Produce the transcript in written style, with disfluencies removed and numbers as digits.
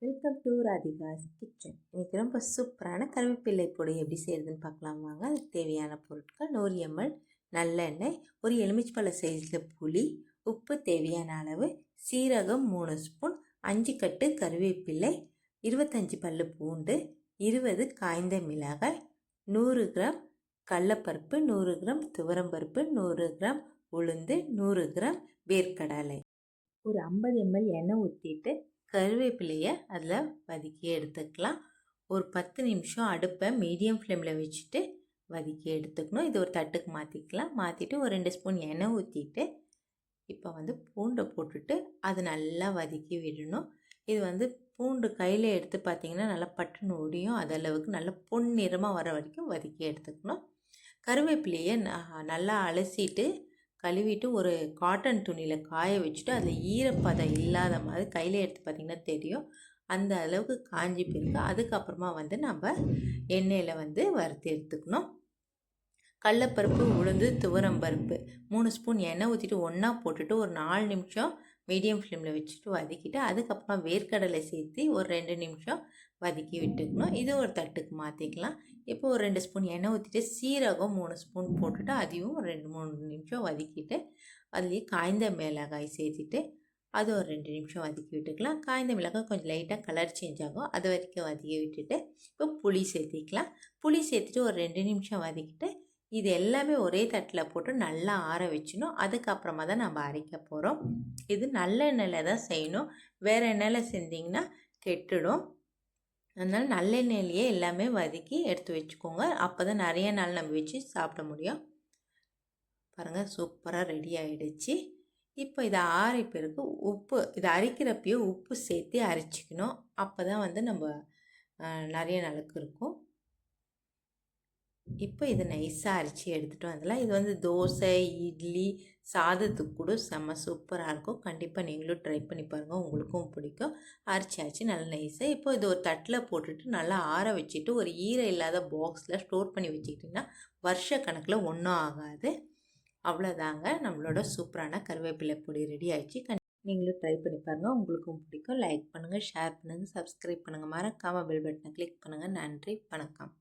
Welcome to Radhika's kitchen. இன்றைக்கி ரொம்ப சூப்பரான கருவேப்பிலை பொடி எப்படி செய்கிறதுன்னு பார்க்கலாம் வாங்க. அதுக்கு தேவையான பொருட்கள் 100 ml நல்லெண்ணெய், ஒரு எலுமிச்சைப்பழ சைஸில் புளி, உப்பு தேவையான அளவு, சீரகம் 3 ஸ்பூன், 5 கட்டு கருவேப்பிலை, 25 பல்லு பூண்டு, 20 காய்ந்த மிளகாய், 100 கிராம் கடலப்பருப்பு, 100 கிராம் துவரம்பருப்பு, 100 கிராம் உளுந்து, 100 கிராம் வேர்க்கடலை. ஒரு 50 ml எண்ணெய் ஊற்றிட்டு கருவேப்பிலையை அதில் வதக்கி எடுத்துக்கலாம். ஒரு 10 நிமிஷம் அடுப்பை மீடியம் ஃப்ளேமில் வச்சுட்டு வதக்கி எடுத்துக்கணும். இது ஒரு தட்டுக்கு மாற்றிக்கலாம். மாற்றிட்டு ஒரு 2 ஸ்பூன் எண்ணெய் ஊற்றிட்டு இப்போ பூண்டை போட்டுட்டு அது நல்லா வதக்கி விடணும். இது பூண்டு கையில் எடுத்து பார்த்திங்கன்னா நல்லா பட்டுன்னு ஒடியும். அதளவுக்கு நல்லா பொன்னிறமாக வர வரைக்கும் வதக்கி எடுத்துக்கணும். கருவேப்பிலையை நல்லா அலசிட்டு கழுவிட்டு ஒரு காட்டன் துணியில் காய வச்சுட்டு அதில் ஈரப்பதம் இல்லாத மாதிரி கையில் எடுத்து பார்த்திங்கன்னா தெரியும். அந்த அளவுக்கு காஞ்சி போயிருக்கு. அதுக்கப்புறமா நம்ம எண்ணெயில் வறுத்து எடுத்துக்கணும். கடலப்பருப்பு, உளுந்து, துவரம்பருப்பு 3 ஸ்பூன் எண்ணெய் ஊற்றிட்டு ஒன்றா போட்டுட்டு ஒரு 4 நிமிஷம் மீடியம் ஃப்ளேமில் வச்சுட்டு வதக்கிட்டு அதுக்கப்புறமா வேர்க்கடலை சேர்த்து ஒரு 2 நிமிஷம் வதக்கி விட்டுக்கணும். இது ஒரு தட்டுக்கு மாற்றிக்கலாம். இப்போ ஒரு 2 ஸ்பூன் எண்ணெய் ஊற்றிட்டு சீரகம் 3 ஸ்பூன் போட்டுட்டு அதையும் ஒரு 2-3 நிமிஷம் வதக்கிட்டு அதுலேயே காய்ந்த மிளகாய் சேர்த்துட்டு அது ஒரு 2 நிமிஷம் வதக்கி விட்டுக்கலாம். காய்ந்த மிளகாய் கொஞ்சம் லைட்டாக கலர் சேஞ்ச் ஆகும். அது வரைக்கும் வதக்கி விட்டுட்டு இப்போ புளி சேர்த்திக்கலாம். புளி சேர்த்துட்டு ஒரு 2 நிமிஷம் வதக்கிட்டு இது எல்லாமே ஒரே தட்டில் போட்டு நல்லா ஆற வச்சிடணும். அதுக்கப்புறமா தான் நம்ம அரைக்க போகிறோம். இது நல்லெண்ணெயில் தான் செய்யணும். வேறு எண்ணெயில் செஞ்சிங்கன்னா கெட்டுடும். அதனால் நல்லெண்ணெயிலேயே எல்லாமே வதக்கி எடுத்து வச்சுக்கோங்க. அப்போ தான் நிறைய நாள் நம்ம வச்சு சாப்பிட முடியும். பாருங்கள், சூப்பராக ரெடி ஆகிடுச்சு. இப்போ இதை ஆறி பிறகு உப்பு, இதை அரைக்கிறப்பையோ உப்பு சேர்த்து அரைச்சிக்கணும். அப்போ தான் நம்ம நிறைய நாளுக்கு இருக்கும். இப்போ இதை நைஸாக அரைச்சி எடுத்துகிட்டு வந்துடலாம். இது தோசை, இட்லி, சாதத்துக்கு கூட செம்ம சூப்பராக இருக்கும். கண்டிப்பாக நீங்களும் ட்ரை பண்ணி பாருங்கள், உங்களுக்கும் பிடிக்கும். அரைச்சி நல்லா நைஸாக இப்போ இது ஒரு தட்டில் போட்டுட்டு நல்லா ஆற வச்சுட்டு ஒரு ஈரம் இல்லாத பாக்ஸில் ஸ்டோர் பண்ணி வச்சுக்கிட்டிங்கன்னா வருஷ கணக்கில் ஒன்றும் ஆகாது. அவ்வளோதாங்க, நம்மளோட சூப்பரான கருவேப்பிலை பொடி ரெடி ஆகிடுச்சு. நீங்களும் ட்ரை பண்ணி பாருங்கள், உங்களுக்கும் பிடிக்கும். லைக் பண்ணுங்கள், ஷேர் பண்ணுங்கள், சப்ஸ்கிரைப் பண்ணுங்கள், மறக்காமல் பெல் பட்டனை கிளிக் பண்ணுங்கள். நன்றி, வணக்கம்.